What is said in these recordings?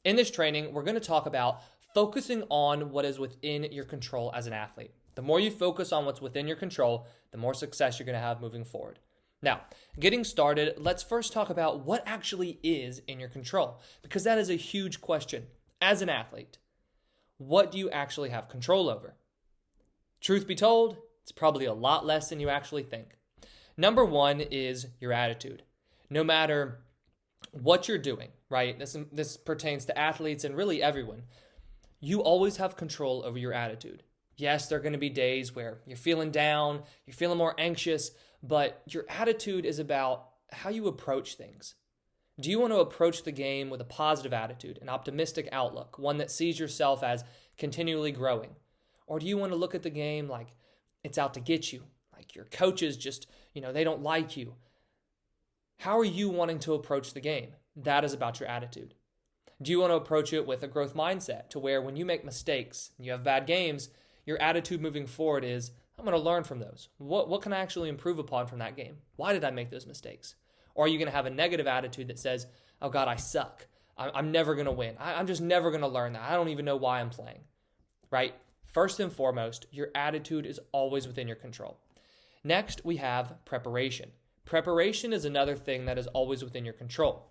In this training, we're going to talk about focusing on what is within your control as an athlete. The more you focus on what's within your control, the more success you're going to have moving forward. Now, getting started, let's first talk about what actually is in your control, because that is a huge question. As an athlete, what do you actually have control over? Truth be told, it's probably a lot less than you actually think. Number one is your attitude. No matter what you're doing, right? This pertains to athletes and really everyone. You always have control over your attitude. Yes, there are going to be days where you're feeling down, you're feeling more anxious, but your attitude is about how you approach things. Do you want to approach the game with a positive attitude, an optimistic outlook, one that sees yourself as continually growing? Or do you want to look at the game like it's out to get you, like your coaches just, they don't like you? How are you wanting to approach the game? That is about your attitude. Do you want to approach it with a growth mindset to where when you make mistakes and you have bad games, your attitude moving forward is, I'm going to learn from those. What can I actually improve upon from that game? Why did I make those mistakes? Or are you going to have a negative attitude that says, oh God, I suck. I'm never going to win. I'm just never going to learn that. I don't even know why I'm playing, right? First and foremost, your attitude is always within your control. Next, we have preparation. Preparation is another thing that is always within your control.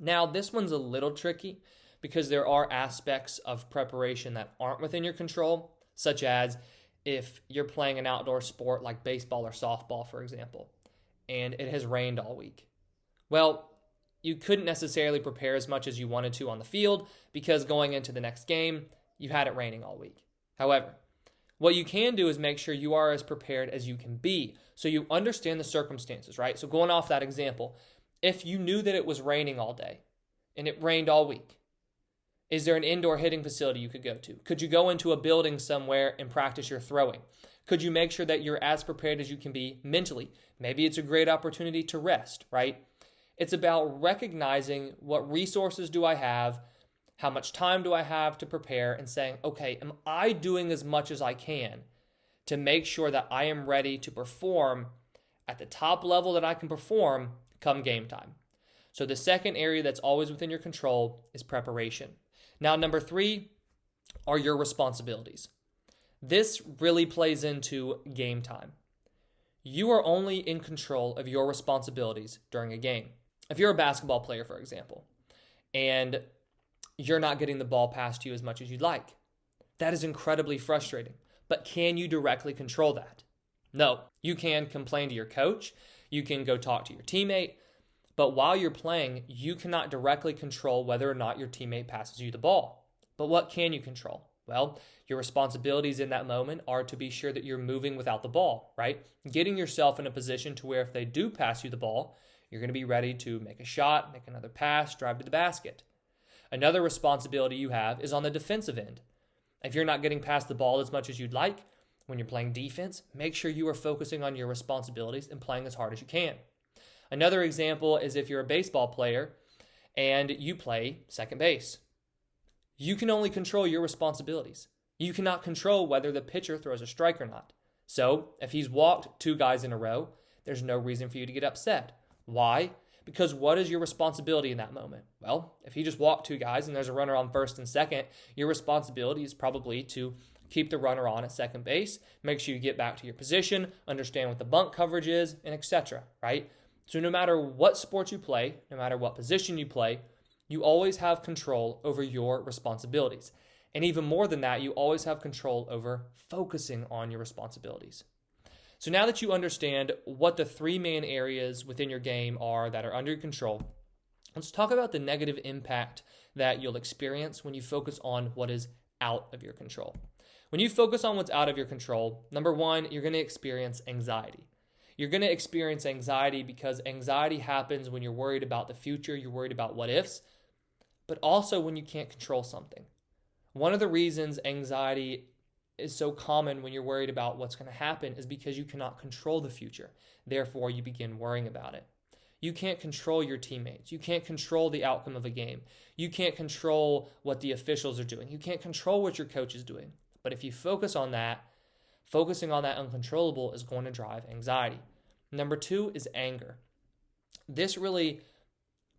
Now, this one's a little tricky because there are aspects of preparation that aren't within your control, such as if you're playing an outdoor sport like baseball or softball, for example, and it has rained all week. Well, you couldn't necessarily prepare as much as you wanted to on the field because going into the next game, you had it raining all week. However, what you can do is make sure you are as prepared as you can be so you understand the circumstances, right? So going off that example, if you knew that it was raining all day and it rained all week, is there an indoor hitting facility you could go to? Could you go into a building somewhere and practice your throwing? Could you make sure that you're as prepared as you can be mentally? Maybe it's a great opportunity to rest, right? It's about recognizing what resources do I have, how much time do I have to prepare, and saying, okay, am I doing as much as I can to make sure that I am ready to perform at the top level that I can perform come game time? So the second area that's always within your control is preparation. Now, number 3 are your responsibilities. This really plays into game time. You are only in control of your responsibilities during a game. If you're a basketball player, for example, and you're not getting the ball past you as much as you'd like, that is incredibly frustrating. But can you directly control that? No. You can complain to your coach. You can go talk to your teammate. But while you're playing, you cannot directly control whether or not your teammate passes you the ball. But what can you control? Well, your responsibilities in that moment are to be sure that you're moving without the ball, right? Getting yourself in a position to where if they do pass you the ball, you're going to be ready to make a shot, make another pass, drive to the basket. Another responsibility you have is on the defensive end. If you're not getting past the ball as much as you'd like, when you're playing defense, make sure you are focusing on your responsibilities and playing as hard as you can. Another example is if you're a baseball player and you play second base. You can only control your responsibilities. You cannot control whether the pitcher throws a strike or not. So if he's walked 2 guys in a row, there's no reason for you to get upset. Why? Because what is your responsibility in that moment? Well, if he just walked 2 guys and there's a runner on first and second, your responsibility is probably to keep the runner on at second base, make sure you get back to your position, understand what the bunt coverage is, and etc., right? So no matter what sport you play, no matter what position you play, you always have control over your responsibilities. And even more than that, you always have control over focusing on your responsibilities. So now that you understand what the 3 main areas within your game are that are under your control, let's talk about the negative impact that you'll experience when you focus on what is out of your control. When you focus on what's out of your control, number 1, you're going to experience anxiety. You're going to experience anxiety because anxiety happens when you're worried about the future, you're worried about what ifs, but also when you can't control something. One of the reasons anxiety is so common when you're worried about what's going to happen is because you cannot control the future. Therefore, you begin worrying about it. You can't control your teammates. You can't control the outcome of a game. You can't control what the officials are doing. You can't control what your coach is doing. But if you focus on that, focusing on that uncontrollable is going to drive anxiety. Number 2 is anger. This really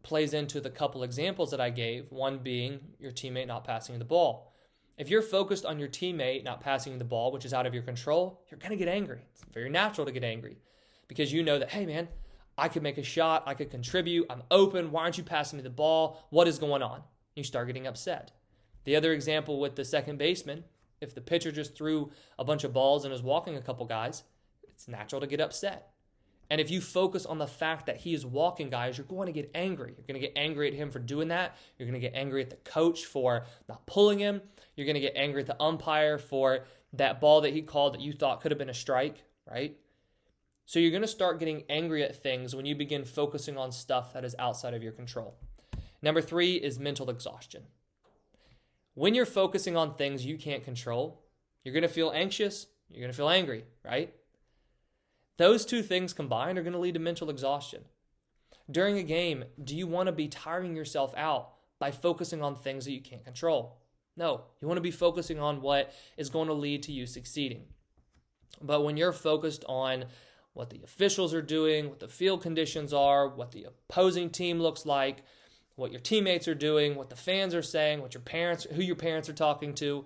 plays into the couple examples that I gave, one being your teammate not passing you the ball. If you're focused on your teammate not passing you the ball, which is out of your control, you're going to get angry. It's very natural to get angry because you know that, hey man, I could make a shot, I could contribute, I'm open, why aren't you passing me the ball? What is going on? You start getting upset. The other example with the second baseman, if the pitcher just threw a bunch of balls and is walking a couple guys, it's natural to get upset. And if you focus on the fact that he is walking guys, you're going to get angry. You're going to get angry at him for doing that. You're going to get angry at the coach for not pulling him. You're going to get angry at the umpire for that ball that he called that you thought could have been a strike, right? So you're going to start getting angry at things when you begin focusing on stuff that is outside of your control. Number 3 is mental exhaustion. When you're focusing on things you can't control, you're going to feel anxious, you're going to feel angry, right? Those two things combined are going to lead to mental exhaustion. During a game, do you want to be tiring yourself out by focusing on things that you can't control? No, you want to be focusing on what is going to lead to you succeeding. But when you're focused on what the officials are doing, what the field conditions are, what the opposing team looks like, what your teammates are doing, what the fans are saying, who your parents are talking to,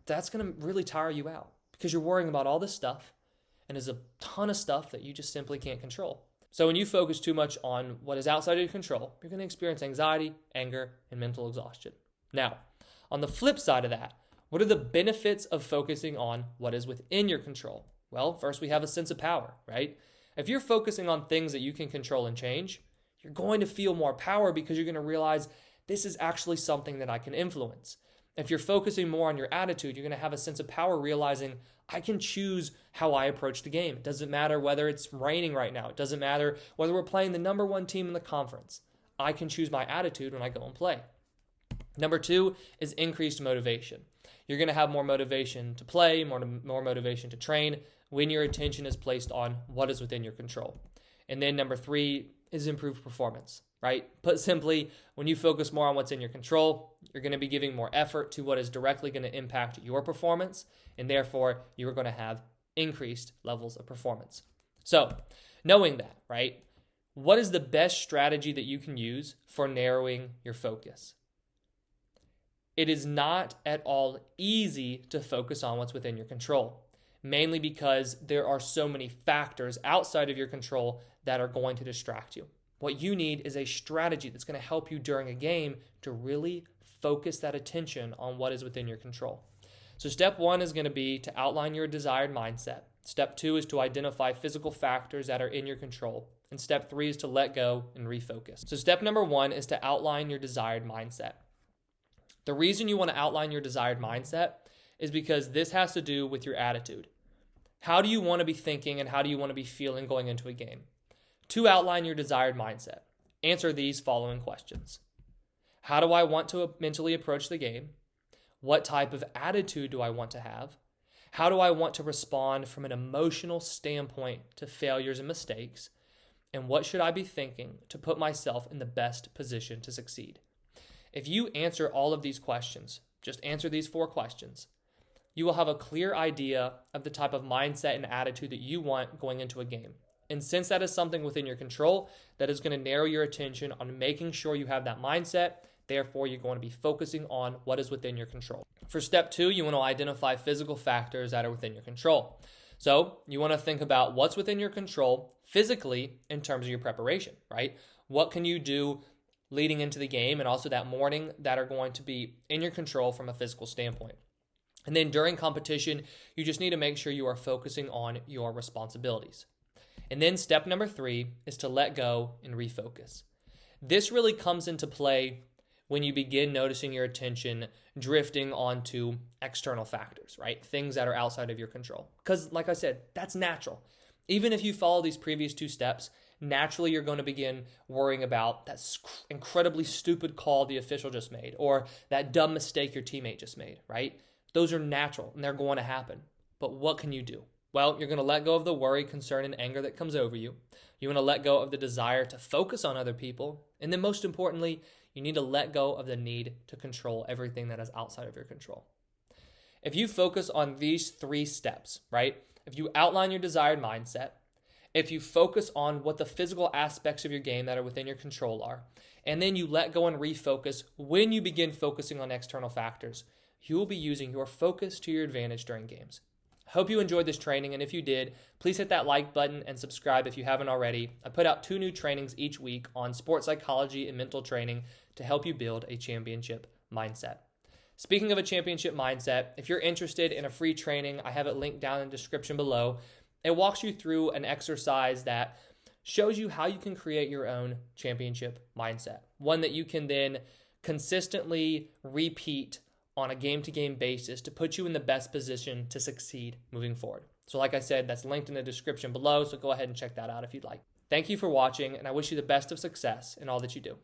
that's going to really tire you out because you're worrying about all this stuff. And there's a ton of stuff that you just simply can't control. So when you focus too much on what is outside of your control, you're going to experience anxiety, anger, and mental exhaustion. Now, on the flip side of that, what are the benefits of focusing on what is within your control? Well, first we have a sense of power, right? If you're focusing on things that you can control and change, you're going to feel more power because you're going to realize this is actually something that I can influence. If you're focusing more on your attitude, you're going to have a sense of power realizing I can choose how I approach the game. It doesn't matter whether it's raining right now. It doesn't matter whether we're playing the number 1 team in the conference. I can choose my attitude when I go and play. Number 2 is increased motivation. You're going to have more motivation to play, more motivation to train when your attention is placed on what is within your control. And then number 3 is improved performance, right? Put simply, when you focus more on what's in your control, you're going to be giving more effort to what is directly going to impact your performance, and therefore you are going to have increased levels of performance. So, knowing that, right? What is the best strategy that you can use for narrowing your focus? It is not at all easy to focus on what's within your control, mainly because there are so many factors outside of your control that are going to distract you. What you need is a strategy that's going to help you during a game to really focus that attention on what is within your control. So step 1 is going to be to outline your desired mindset. Step 2 is to identify physical factors that are in your control. And step 3 is to let go and refocus. So step number 1 is to outline your desired mindset. The reason you want to outline your desired mindset is because this has to do with your attitude. How do you want to be thinking and how do you want to be feeling going into a game? To outline your desired mindset, answer these following questions. How do I want to mentally approach the game? What type of attitude do I want to have? How do I want to respond from an emotional standpoint to failures and mistakes? And what should I be thinking to put myself in the best position to succeed? If you answer all of these questions, just answer these 4 questions, you will have a clear idea of the type of mindset and attitude that you want going into a game. And since that is something within your control, that is going to narrow your attention on making sure you have that mindset. Therefore, you're going to be focusing on what is within your control. For step 2, you want to identify physical factors that are within your control. So you want to think about what's within your control physically in terms of your preparation, right? What can you do leading into the game and also that morning that are going to be in your control from a physical standpoint. And then during competition, you just need to make sure you are focusing on your responsibilities. And then step number 3 is to let go and refocus. This really comes into play when you begin noticing your attention drifting onto external factors, right? Things that are outside of your control. Because like I said, that's natural. Even if you follow these previous 2 steps, naturally you're going to begin worrying about that incredibly stupid call the official just made or that dumb mistake your teammate just made, right? Those are natural and they're going to happen. But what can you do? Well, you're going to let go of the worry, concern, and anger that comes over you. You want to let go of the desire to focus on other people. And then most importantly, you need to let go of the need to control everything that is outside of your control. If you focus on these 3 steps, right? If you outline your desired mindset, if you focus on what the physical aspects of your game that are within your control are, and then you let go and refocus when you begin focusing on external factors, you will be using your focus to your advantage during games. I hope you enjoyed this training, and if you did, please hit that like button and subscribe if you haven't already. I put out 2 new trainings each week on sports psychology and mental training to help you build a championship mindset. Speaking of a championship mindset, if you're interested in a free training, I have it linked down in the description below. It walks you through an exercise that shows you how you can create your own championship mindset, one that you can then consistently repeat on a game-to-game basis to put you in the best position to succeed moving forward. So like I said, that's linked in the description below, so go ahead and check that out if you'd like. Thank you for watching, and I wish you the best of success in all that you do.